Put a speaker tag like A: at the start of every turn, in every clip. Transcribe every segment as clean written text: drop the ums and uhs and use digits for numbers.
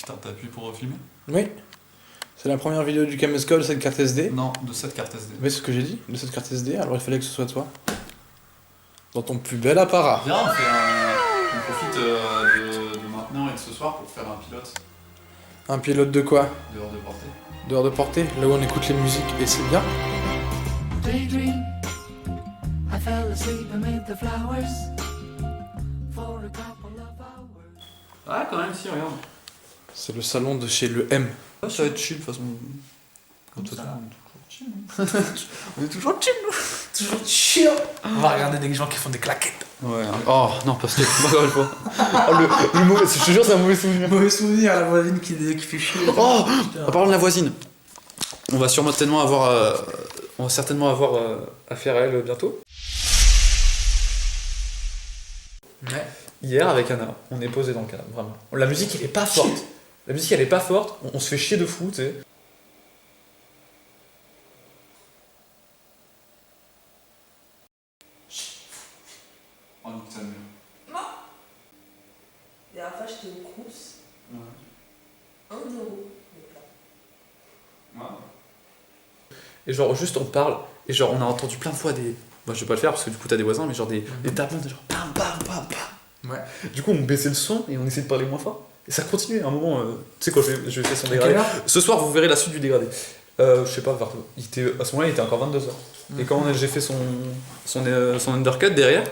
A: Putain, t'as appuyé pour filmer?
B: Oui. C'est la première vidéo du Camescol, cette carte SD.
A: Non, de cette carte SD.
B: Mais c'est ce que j'ai dit, de cette carte SD, alors il fallait que ce soit toi. Dans ton plus bel apparat.
A: Viens, on profite de maintenant et de ce soir pour faire un pilote
B: Un pilote de quoi?
A: dehors de portée.
B: Dehors de portée, là où on écoute les musiques, et c'est bien.
C: Daydream, I fell asleep amid the flowers for a couple of hours.
A: Ah, quand même, si, regarde.
B: C'est le salon de chez le M.
A: Ah, ça va être chill, de toute façon.
B: Comme ça.
A: On est toujours chill.
B: Toujours chill. On va regarder des gens qui font des claquettes.
A: Ouais. Oh, non, parce que pas grave, fois. Oh, le mauvais, je te jure, c'est un mauvais souvenir.
B: Mauvais souvenir, la voisine qui fait chier.
A: Oh, en parlant de la voisine, on va certainement avoir affaire à elle bientôt.
B: Ouais.
A: Hier, avec Anna, on est posé dans le canapé, vraiment. La musique, elle est pas forte. La musique, elle est pas forte. On se fait chier de fou, tu sais. Oh, nique ta mère.
D: La dernière fois, j'étais au Crous.
A: Ouais.
D: 1 euro.
A: Ouais. Et genre, juste on parle, et genre, on a entendu plein de fois des. Moi, je vais pas le faire parce que du coup, t'as des voisins, mais genre des tapements, de genre bam bam bam bam.
B: Ouais.
A: Du coup, on baissait le son et on essayait de parler moins fort. Et ça continuait à un moment. Tu sais, quand je vais faire son
B: À
A: dégradé.
B: quelle heure?
A: Ce soir, vous verrez la suite du dégradé. Je sais pas, à ce moment-là, il était encore 22h. Et quand j'ai fait son undercut derrière,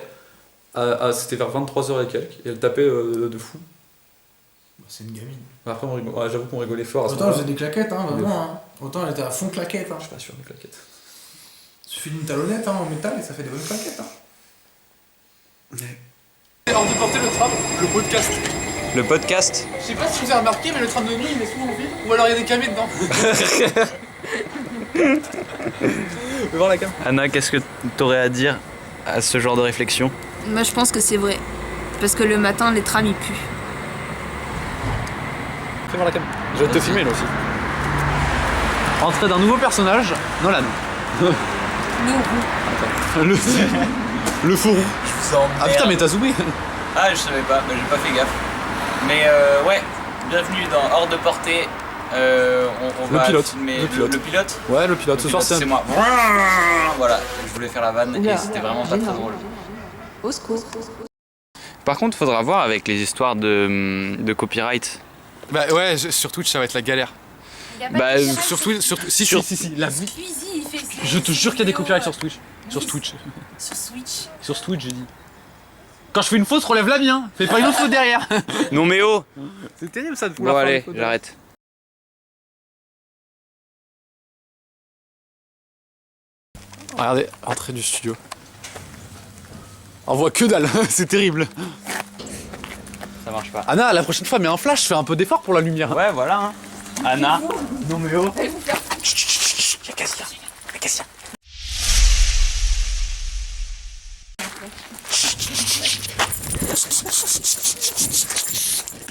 A: c'était vers 23h et quelques, et elle tapait de fou.
B: C'est une gamine.
A: Après, j'avoue qu'on rigolait fort à ce
B: Autant elle
A: moment-là.
B: faisait des claquettes, hein, vraiment. Hein. Autant elle était à fond claquette. Hein.
A: Je suis pas sûr des claquettes.
B: Il suffit d'une talonnette hein, en métal et ça fait des bonnes claquettes. Hein.
A: Hors de portée le tram, le podcast.
E: Le podcast.
A: Je sais pas si vous avez remarqué, mais le tram de nuit il est souvent vide, ou alors il y a des camés dedans. Fais voir la cam.
E: Anna, qu'est-ce que t'aurais à dire à ce genre de réflexion?
F: Moi, je pense que c'est vrai. Parce que le matin, les trams, ils puent.
A: Fais voir la cam. Je vais te filmer là aussi. Entrée d'un nouveau personnage, Nolan. Le fourreau. Ah putain, mais t'as zoomé.
E: Ah, je savais pas, bah, j'ai pas fait gaffe. Mais ouais, bienvenue dans Hors de portée. On
A: Le
E: va
A: pilote.
E: filmer
A: Le pilote.
E: le pilote.
A: Ouais, le pilote. Ce soir,
E: C'est
A: c'est
E: moi. Voilà, je voulais faire la vanne et c'était vraiment pas très drôle.
F: Au secours.
E: Par contre, faudra voir avec les histoires de copyright.
A: Bah ouais, sur Twitch, ça va être la galère.
E: Bah,
A: Sur Twitch, si, la vie.
F: Squeezie, il fait ça.
A: Je te jure qu'il y a des copyrights sur Twitch. Sur Twitch.
F: Sur Switch.
A: Sur Twitch, j'ai dit. Quand je fais une faute, relève la mienne. Fais pas une autre faute derrière.
E: Non mais oh.
A: C'est terrible ça de
E: Bon
A: vouloir faire
E: allez,
A: une faute
E: j'arrête.
A: Regardez, entrée du studio. On voit que dalle, c'est terrible.
E: Ça marche pas.
A: Anna, la prochaine fois, mets un flash, fais un peu d'effort pour la lumière.
E: Ouais, voilà. Hein. Anna.
A: Non mais oh.
E: Y'a Cassia. Y'a Cassia.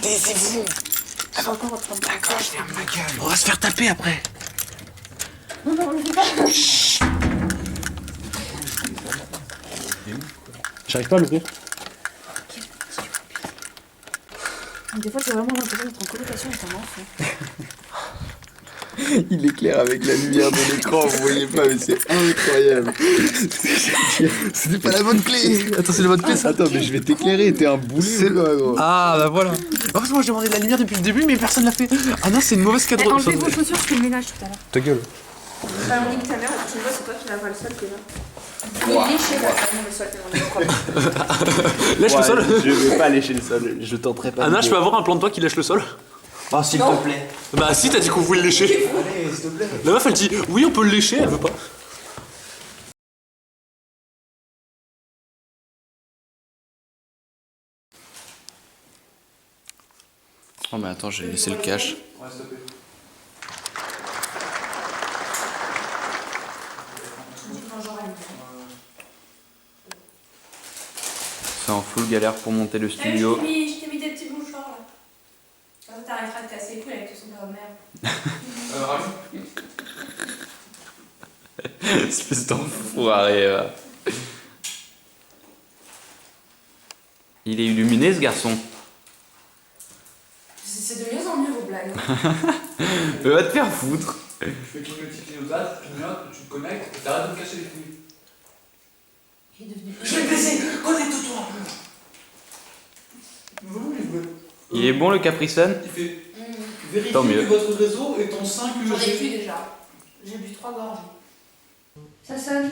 E: Taisez-vous. D'accord, je ferme ma gueule. On va se faire taper après.
A: J'arrive pas à l'ouvrir.
F: Des fois, j'ai vraiment l'impression d'être en colocation avec un enfant.
G: Il éclaire avec la lumière de l'écran, vous voyez pas, mais c'est incroyable. C'était pas la bonne clé.
A: Attends, c'est la bonne clé ça.
G: Attends, mais je vais t'éclairer, t'es un boulet ou quoi, gros?
A: Ah bah voilà. En fait, moi j'ai demandé de la lumière depuis le début, mais personne l'a fait. Ah non, c'est une mauvaise cadre.
F: Enlevez vos chaussures, je fais le ménage tout à l'heure.
A: Ta gueule.
D: Bah, on nique ta mère, la prochaine fois, c'est toi qui laveras le sol, déjà. Mais lécher là, le sol, tellement il est propre.
A: Lèche le sol.
G: Je vais pas lécher le sol, je tenterai pas.
A: Anna, je peux avoir un plan de toi qui lèche le sol?
G: Oh, s'il te plaît.
A: Bah si, t'as dit qu'on voulait le lécher.
G: Allez, s'il te plaît.
A: La meuf elle dit oui, on peut le lécher, elle veut pas.
E: Oh mais attends, j'ai laissé le cache.
A: Ouais, s'il te plaît.
E: C'est en full galère pour monter le studio.
D: Je t'ai mis des petits mouchoirs là. Comme ça, t'arrêteras de casser les couilles avec tout son père de merde.
E: Espèce d'enfoiré. Il est illuminé ce garçon.
D: Je C'est de mieux en mieux vos blagues.
A: Va te faire foutre.
B: Je fais clignoter, clignotage, clignote, tu te connectes, et t'arrêtes de me cacher les couilles.
D: Il est devenu.
B: Je vais te laisser, connecte-toi.
A: Il est bon le Capri Sun?
B: Il fait vérifier
A: Tant mieux.
B: que votre réseau est en 5
D: J'en ai
B: UG.
D: plus déjà. J'ai bu 3 gorges. Ça sonne.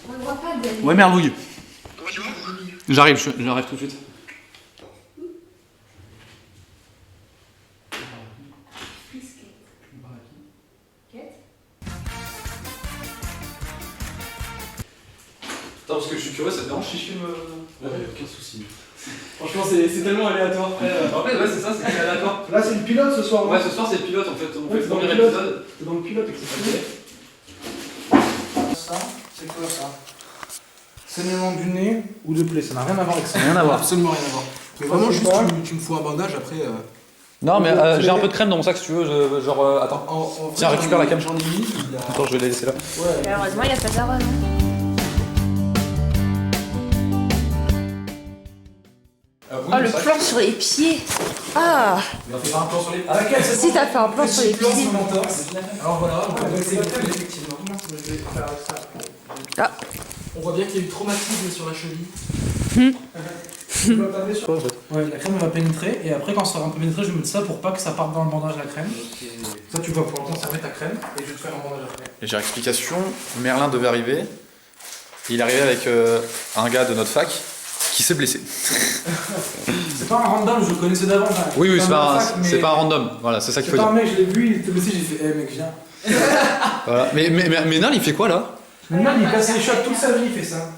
D: On ne voit pas de.
A: Ouais, merlouille. J'arrive tout de suite. Attends, parce que je suis curieux, ça te dérange si je filme
B: Ouais, aucun souci.
A: Franchement, c'est tellement aléatoire. En fait, ouais, c'est ça, c'est aléatoire.
B: Là, c'est le pilote ce soir.
A: Ouais, ce soir, c'est le pilote en fait. On
B: Ouais,
A: fait
B: c'est dans
A: le
B: le
A: premier
B: pilote.
A: épisode.
B: C'est dans le pilote, etc. Ça, c'est quoi ça? Saignement du nez ou de plaie, ça n'a rien à voir avec ça.
A: Rien à voir.
B: Absolument rien à voir. Mais vraiment, juste, tu me fous un bandage après.
A: Non, mais j'ai un peu de crème dans mon sac si tu veux. Attends.
B: En vrai,
A: Tiens, récupère la cam.
B: J'en ai mis. Il y a...
A: Attends, je vais la laisser là.
B: Ouais.
D: Heureusement, il n'y a pas d'arôme. Oh, le plan sur les pieds. Ah.
B: Il a fait un plan sur les. À laquelle
D: Si t'as fait un plan sur les pieds.
B: Alors voilà, on va essayer effectivement.
D: Ah.
B: On voit bien qu'il y a eu traumatisme sur la cheville. Ouais, la crème va pénétrer et après quand ça sera un peu pénétré, je vais mettre ça pour pas que ça parte dans le bandage la crème. Ça tu vas pouvoir conserver ta crème et je vais te faire un bandage après.
A: Légère explication, Merlin devait arriver. Il est arrivé avec un gars de notre fac qui s'est blessé.
B: C'est pas un random, je le connaissais d'avant.
A: Oui, c'est pas un random. Voilà, c'est ça qu'il faut
B: C'est pas un
A: dire.
B: mec, je l'ai vu, il était blessé, j'ai fait, mec, viens.
A: Voilà. Mais Nal, il fait quoi là?
B: Maintenant, il casse les chiottes toute sa vie, il fait ça.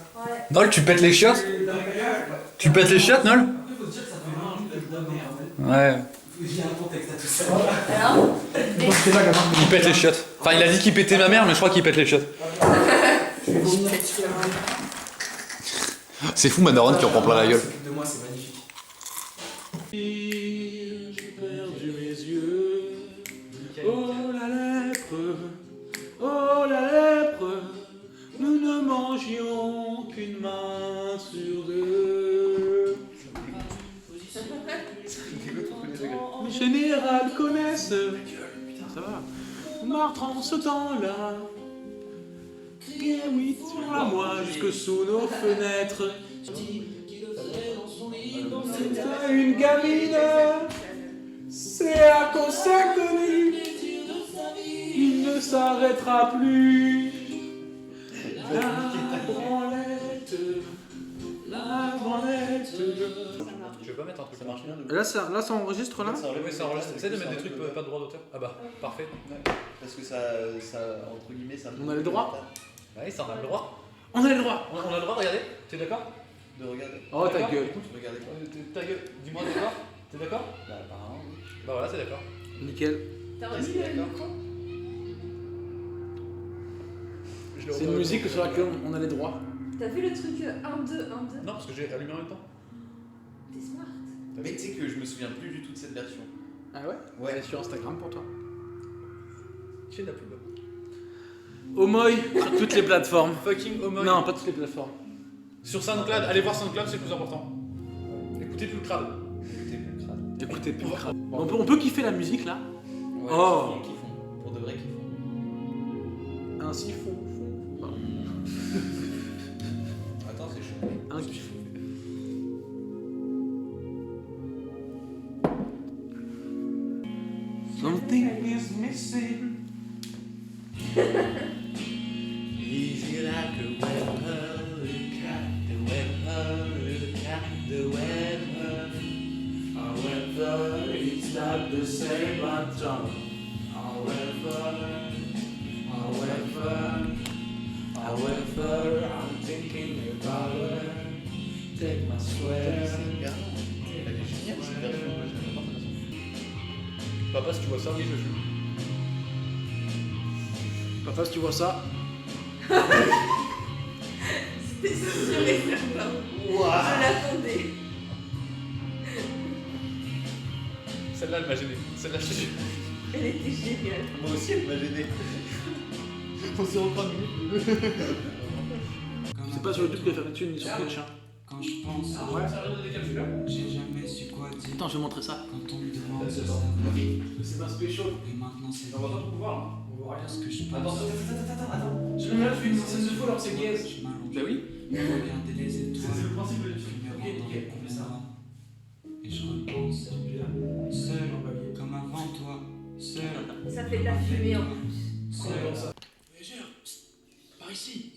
A: Nol, tu pètes les chiottes? Tu pètes les chiottes, Nol?
B: Il faut se dire que ça fait 20 minutes que je donne.
A: Ouais.
B: Il y a un contexte à tout ça.
D: Alors
B: Donc c'est là, gamin.
A: Il pète les chiottes. Enfin, il a dit qu'il pétait ma mère, mais je crois qu'il pète les chiottes.
B: Je vais vomir.
A: C'est fou, ma daronne qui en prend plein la gueule.
B: De moi, c'est magnifique.
H: J'ai perdu mes yeux. Oh la lèpre, nous ne mangions qu'une main sur deux. Les générales connaissent, ça va, Martre en ce temps-là. Criait oui sur la moi jusque sous nos fenêtres. C'est une gamine, c'est à cause c'est connu. Il ne s'arrêtera plus. La branlette.
A: Je vais pas mettre un truc, ça marche bien.
B: Là, ça enregistre là?
A: Oui, ça enregistre. Essaye de mettre des trucs pas de droit d'auteur. Ah bah, parfait.
G: Parce que ça, entre guillemets, ça.
B: On a le droit.
A: Ouais, ça on a le droit.
B: On a le droit.
A: On a le droit de regarder. T'es d'accord?
G: De regarder.
B: Oh ta gueule.
G: Regardez quoi.
A: Ta gueule. Dis-moi, t'es d'accord? T'es d'accord?
G: Bah, apparemment, oui.
A: Bah voilà, c'est d'accord.
B: Nickel.
D: T'as reçu le micro?
B: C'est une musique sur laquelle on a les droits.
D: T'as vu le truc 1-2, 1-2?
A: Non, parce que j'ai allumé en même temps.
D: T'es smart.
G: Mais tu sais que je me souviens plus du tout de cette version.
B: Ah ouais?
G: Ouais.
B: Elle est sur Instagram pour toi.
A: J'ai de la pub.
B: Omoy sur toutes les plateformes.
A: Fucking Homoy.
B: Non, pas toutes les plateformes.
A: Sur SoundCloud, allez voir SoundCloud, c'est le plus important. Écoutez plus le crade.
G: Écoutez plus le crâne.
B: Écoutez, plus le crâne. On peut kiffer la musique là?
G: Ouais,
B: Oh.
G: qui font. Pour de vrai, qui font.
B: Un siphon. Pardon.
G: Attends, c'est chaud.
B: Un kiff.
H: Something is missing. Easy like a web cat, the web cat, the web. However, it's not the same button. However, I'm thinking about her. Take my swear.
G: Elle est géniale cette version. Moi, j'aime bien cette version.
A: Papa, si tu vois ça, oui, je fume.
B: Papa, si tu vois ça.
D: C'était sûr et certain. Je l'attendais.
A: Celle-là, elle m'a gêné. Celle-là, je suis.
D: Elle était géniale.
G: Moi aussi, elle m'a gêné.
A: On s'est reprendre.
B: C'est pas sur YouTube que faire une thune ni sur Twitch. Hein.
C: Quand je pense
B: Ah ouais, ça arrive des calculeurs.
C: j'ai jamais su quoi dire.
B: Attends, je vais montrer ça.
C: Quand on me demande
B: C'est pas spécial.
C: et maintenant c'est
B: On va pas trop voir, là. On voit rien.
C: ce que je
B: Attends,
C: pense.
B: attends. Je me lève, je fais une scène de fou alors c'est gaze.
C: Je m'allonge.
B: Bah oui.
C: Regarder les
B: C'est
C: étoiles.
B: le principe de
C: Je me
B: Ok,
C: rends dans
B: nickel,
C: les
B: on fait ça.
C: combats. Et je repense seul comme avant toi. Seul.
D: Ça fait de la fumée en plus.
C: Seul.
B: Par ici.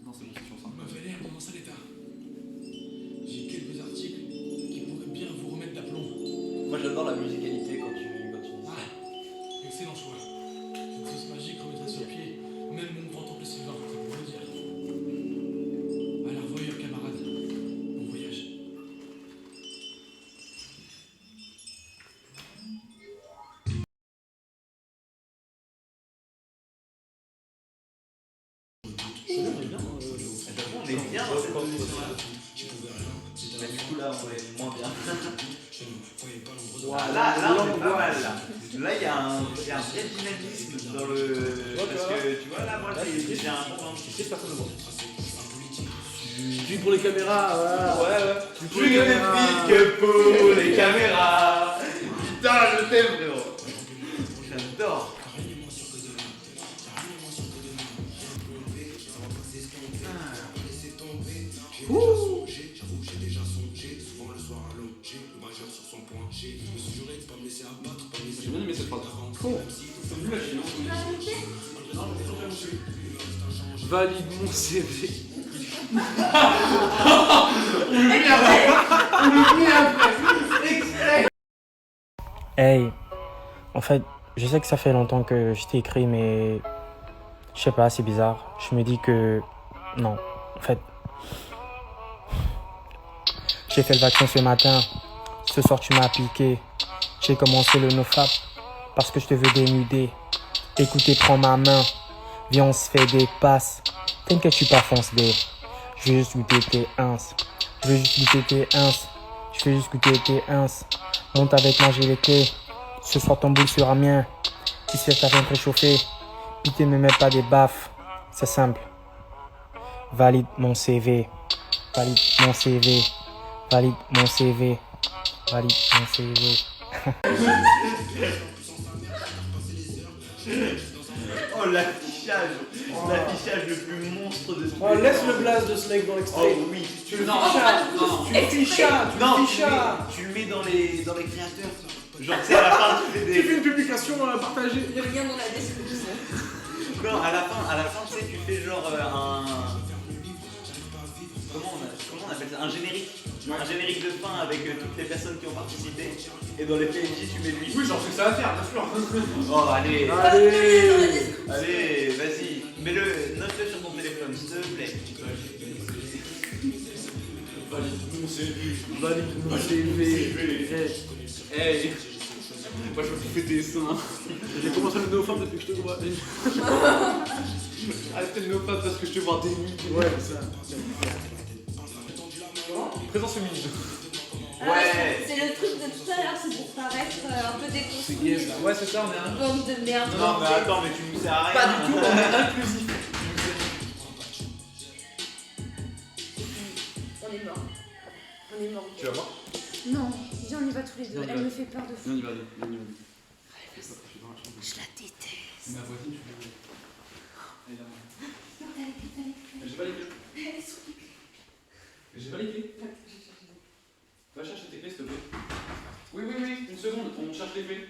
A: Non, c'est bon, c'est sur ça.
B: Vous m'avez l'air dans un sale état. J'ai quelques articles qui pourraient bien vous remettre d'aplomb.
E: Moi j'adore la musicalité quand tu dis ça.
B: Ah, excellent choix. Cette sauce magique remettrait sur pied même mon grand oncle Sylvain, c'est pour le dire. À la revoyure, camarade. Bon voyage.
E: On est bien dans cette position-là. Mais du coup là on est moins bien. Là on est pas mal là. Là il y a un vrai dynamisme dans le. Parce que tu vois là moi j'ai un bon.
B: Personne ne voit. Puis pour les caméras, voilà.
E: Ouais.
B: Puis
E: Plus de flics que pour les caméras. Putain je t'aime frérot. J'adore.
A: J'ai bien aimé cette phrase. C'est nul à chier, non?
B: Valide mon CV.
I: Hey, en fait, je sais que ça fait longtemps que je t'ai écrit, mais je sais pas, c'est bizarre. Je me dis que non, en fait, j'ai fait le vaccin ce matin. Ce soir, tu m'as appliqué. J'ai commencé le nofap parce que je te veux dénuder. Écoutez, prends ma main. Viens, on se fait des passes. T'inquiète, je suis pas fonce des. Je veux juste goûter tes ins. Je veux juste goûter tes ins. Je veux juste goûter tes ins. Monte avec moi, j'ai les clés. Ce soir, ton boule sera mien. Ici, t'as rien préchauffé. Pitié, ne me mets pas des baffes. C'est simple. Valide mon CV. Valide mon CV. Valide mon CV. Valide mon CV.
E: Oh l'affichage le plus monstre de ce
B: Oh, laisse le blast de Snake dans l'extrait.
E: Oh oui.
B: Tu le fichas.
E: Tu le mets dans les créateurs. Genre tu sais à la fin tu fais
B: Tu fais une publication partagée.
D: Le lien dans la description.
E: Non à la fin tu sais tu fais genre un. Comment on appelle ça? Un générique. Un générique de fin avec toutes les personnes qui ont participé. Et dans les PNJ tu mets lui.
B: Oui, genre c'est ça à faire, bien sûr.
E: Oh allez. Allez, vas-y. Mets-le, note-le sur ton téléphone, s'il te plaît.
B: Valide mon CV.
A: Hey! Moi je me fais des seins.
B: J'ai commencé le néophyte depuis que je te vois.
A: Arrêtez le nopal parce que je te vois dénuder.
B: Ouais, c'est ça.
A: Présence féminine.
E: Ouais.
D: C'est le truc de tout à l'heure, c'est pour paraître un peu déconstruit.
A: Ouais, c'est ça, on est un.
D: Bande de merde.
E: Non mais attends, mais tu nous sers à rien.
A: Pas du tout, on est inclusif.
D: On est mort. On est mort.
A: Tu vas voir?
F: Non, viens, on y va tous les deux.
A: Non,
F: Elle me fait peur de fou.
A: On y va, on y va.
F: Je la déteste.
A: Ma voisine, tu veux. Elle est là. J'ai pas les clés. J'ai pas les clés. Va chercher tes clés, s'il te plaît. Oui, une seconde, on cherche les clés.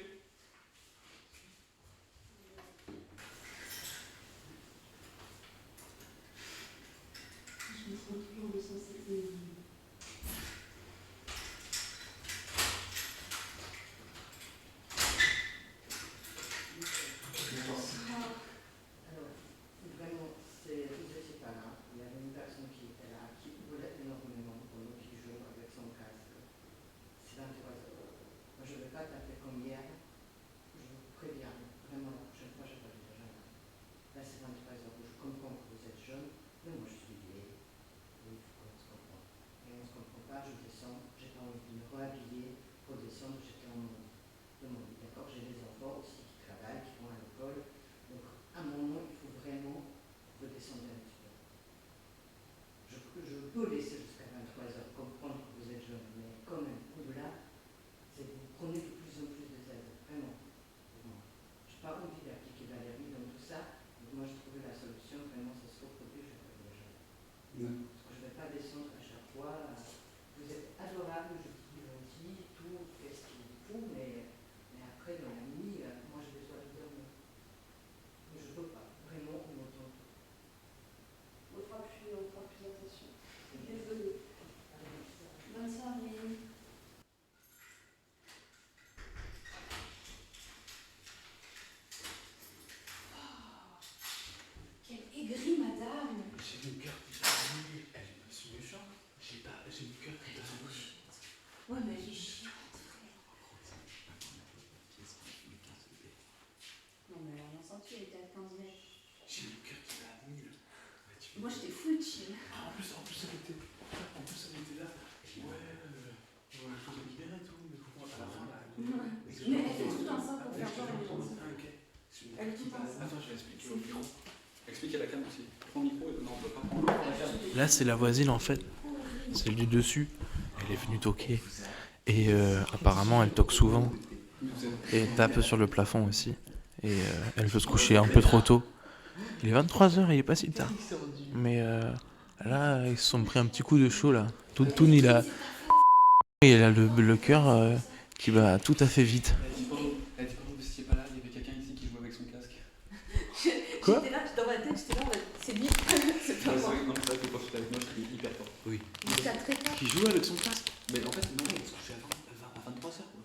C: Je peux laisser jusqu'à
D: Ouais, mais j'ai chiant. Non, mais on a senti, elle était à 15 mètres.
H: J'ai le cœur qui va nul.
D: Moi, j'étais full chill.
H: Ah, en plus, elle était là. Ouais, je peux me libérer et tout, mais pourquoi à la fin là.
D: Mais elle fait tout le temps ça pour faire genre, elle est gentille.
H: Ah, ok.
D: Elle est tout le temps ça.
H: Attends, je vais expliquer
D: C'est
H: au micro.
A: Explique à la cam aussi. Prends le micro et non, on peut pas prendre la cam.
H: Là, c'est la voisine en fait. Celle du dessus. Elle est venue toquer. Et apparemment, elle toque souvent. Et elle tape sur le plafond aussi. Et elle veut se coucher un peu trop tôt. Il est 23h, il est pas si tard. Mais là, ils se sont pris un petit coup de chaud là. Toun, il a le cœur qui va tout à fait vite.
A: Elle dit quand vous étiez pas là, il y avait quelqu'un ici qui jouait avec son casque.
H: Quoi?
D: J'étais là, dans ma tête, j'étais là, c'est lui. C'est pas moi.
A: Non, c'est vrai que quand tu étais avec moi, j'étais hyper fort.
H: Oui.
D: Il était très fort.
H: Qui joue avec son casque?
A: Mais en fait, non, on se couchait à 23h quoi.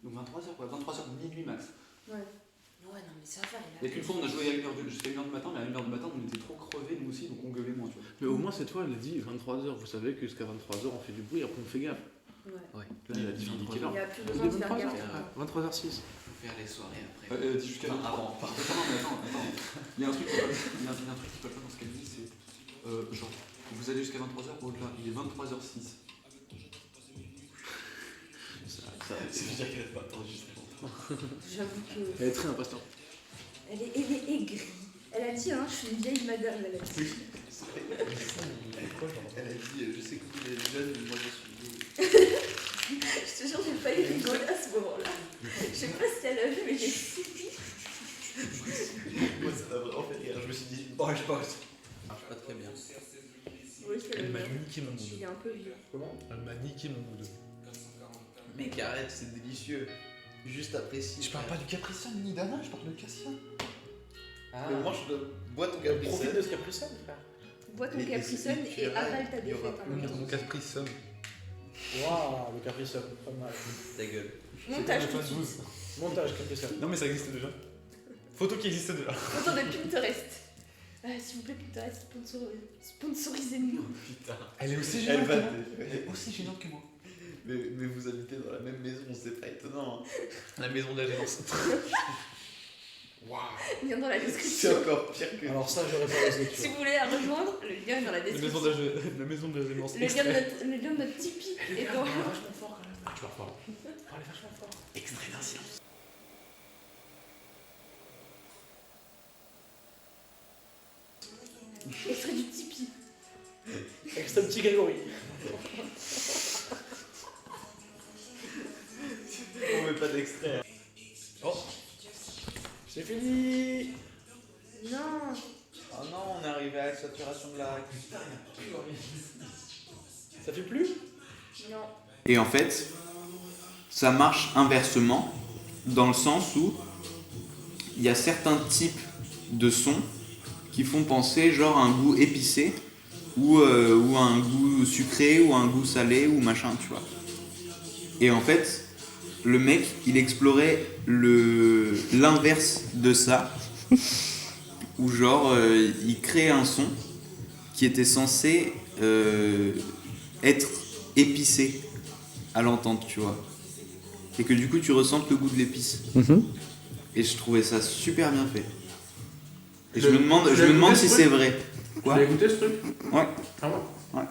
A: Donc 23h quoi, 23h minuit max.
D: Ouais. Ouais, non, mais ça va.
A: Il y a qu'une fois on a joué jusqu'à 1h du matin, mais à 1h du matin on était trop crevés nous aussi, donc on gueulait moins, tu vois.
H: Mais au moins cette fois elle a dit 23h, vous savez que jusqu'à 23h on fait du bruit, après on fait gaffe.
D: Ouais.
H: Là elle a dit
D: Il
H: 23h.
D: n'y a plus besoin de faire gaffe.
H: 23h06.
E: Faire les soirées après.
A: Jusqu'à avant. Attends, il y a un truc qui peut pas dans ce qu'elle dit, c'est genre, vous allez jusqu'à 23h, au-delà, il est 23h06.
E: C'est dire qu'elle a pas enregistré.
D: J'avoue que.
H: Elle est très impatiente.
D: Elle est aigrie. Elle a dit, hein, je suis une vieille madame, elle a dit.
E: Elle a dit, je sais que vous êtes jeune, mais moi je suis
D: Je te jure, j'ai failli rigoler à ce moment-là. Je sais pas si elle a vu, mais j'ai subi.
E: Moi ça m'a vraiment fait rire. Je me suis dit, bon, je pense.
A: Ça marche pas très bien.
D: Oui, c'est
H: Elle m'a
D: bien.
H: niqué mon
D: Il est un peu vieux.
H: Comment? Elle m'a niqué mon boudin.
E: Mec, arrête, c'est délicieux. Juste apprécie.
A: Je parle pas du Capricène ni d'Anna, je parle de Cassia.
E: Mais moi je bois ton Capricène.
H: Profite de ce capricène, frère.
D: Bois ton
E: Et-
D: Capricène
E: et-
D: et
E: et-
D: avale ta
E: il y aura
D: défaite.
E: plus
D: en même
E: de
D: temps.
A: Mon Capricène.
H: Waouh, le capricène, pas mal.
E: Ta gueule.
D: Montage tout de suite.
H: Montage capricène.
A: Non mais ça existe déjà. Photo qui existe déjà.
D: Photo de Pinterest. S'il vous plaît, Pinterest, sponsorisez-nous.
E: Putain.
A: Elle est aussi
E: Elle
A: gênante
E: va
A: que moi. Elle est aussi gênante que moi.
E: Mais vous habitez dans la même maison, c'est pas étonnant. Hein.
A: La maison de la gênance. Waouh.
D: Lien dans la
E: C'est
D: description.
E: encore pire que.
H: Alors ça, j'aurais pas osé.
D: Si vous voulez la rejoindre, le lien est dans la
A: La maison
D: description.
A: la maison de la gênance.
D: Le lien de notre Tipeee est dans.
H: vachement fort quand même. Ah, tu vas fort. Parlez vachement fort.
A: Extrait d'un silence.
D: Extrait du Tipeee.
H: Extrême petit Grégory.
E: On met pas d'extrait.
H: Oh. C'est fini.
D: Non.
E: Oh non, on est arrivé à la saturation de la.
H: Ça fait plus?
D: Non.
J: Et en fait, ça marche inversement, dans le sens où il y a certains types de sons qui font penser genre à un goût épicé ou à un goût sucré ou à un goût salé ou machin, tu vois. Et en fait, le mec, il explorait l'inverse de ça, où genre il crée un son qui était censé être épicé à l'entente, tu vois. Et que du coup tu ressentes le goût de l'épice. Et je trouvais ça super bien fait. Et je me demande si c'est vrai. Quoi?
H: Tu as écouté ce truc?
J: Ouais.
H: Ah ouais?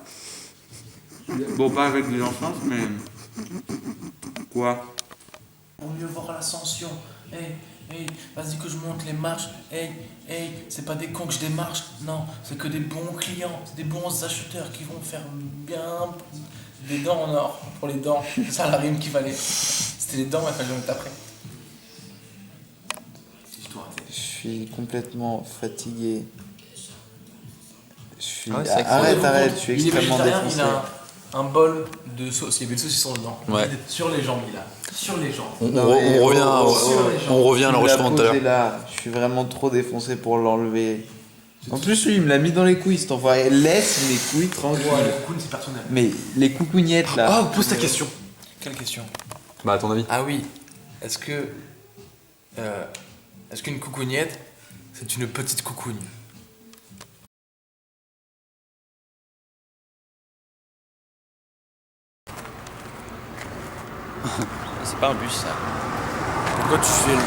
J: Bon, pas avec les enfants, mais... Quoi?
B: On veut voir l'ascension. Hey, vas-y que je monte les marches. Hey, c'est pas des cons que je démarche. Non, c'est que des bons clients. C'est des bons acheteurs qui vont faire bien des dents en or pour les dents. C'est ça la rime qu'il fallait. C'était les dents, il fallait mettre après.
J: Je suis complètement fatigué. Je suis...
B: Ah ouais, c'est
J: arrête, je suis
B: il est
J: extrêmement
B: végétarien,
J: défoncé.
B: il a un bol de sauce. Il y avait des saucissons dedans.
A: Ouais.
B: Sur les jambes, il a. Sur les jambes.
A: On revient à l'enregistrement tout à l'heure.
J: Là, je suis vraiment trop défoncé pour l'enlever. En plus, lui, il me l'a mis dans les couilles, cet enfoiré. Laisse mes couilles tranquilles.
B: Ouais, le cocoon, c'est personnel.
J: Mais les coucougnettes, là...
A: Ah, pose ta question.
B: Quelle question?
A: Bah, à ton avis.
B: Ah oui. Est-ce qu'une coucougnette, c'est une petite coucougne?
K: C'est pas un bus ça.
H: Pourquoi tu filmes?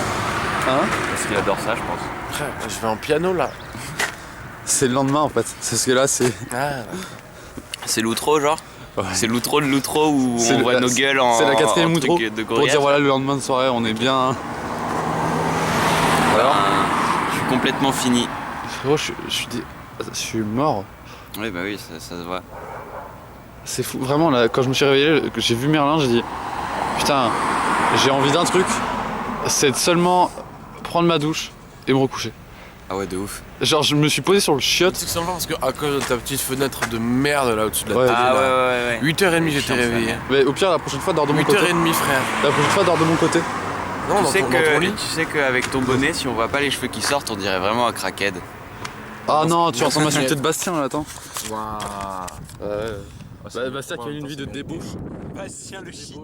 G: Hein?
K: Parce qu'il adore ça, je pense.
H: Frère, je vais en piano là.
G: C'est le lendemain en fait. C'est ce que là c'est.
H: Ah.
K: C'est l'outro genre?
G: Ouais.
K: C'est l'outro de l'outro où on voit nos gueules en.
G: C'est la quatrième
K: en
G: outro.
K: truc de
G: Pour
K: gorillage.
G: dire voilà, le lendemain de soirée, on est bien.
K: Alors je suis complètement fini.
G: Frérot, je suis mort.
K: Oui, bah oui, ça se voit.
G: C'est fou. Vraiment, là, quand je me suis réveillé, que j'ai vu Merlin, j'ai dit putain, j'ai envie d'un truc. C'est de seulement prendre ma douche et me recoucher.
K: Ah ouais, de ouf.
G: Genre, je me suis posé sur le chiotte.
H: C'est sympa parce que à cause de ta petite fenêtre de merde là au-dessus de la
G: Ouais,
H: télé.
K: Ah
H: là.
K: ouais.
H: 8h30 j'étais réveillé.
G: Mais au pire, la prochaine fois, dors de mon côté.
H: 8h30 frère.
G: La prochaine fois, dors de mon côté.
H: Non, dans ton lit.
K: Tu sais qu'avec ton bonnet, si on voit pas les cheveux qui sortent, on dirait vraiment un crackhead.
G: Ah non, tu ressembles à celui de Bastien là, attends.
H: Waouh.
G: Ouais. Bah, Bastien qui a eu une vie de débauche.
E: Bastien le shit.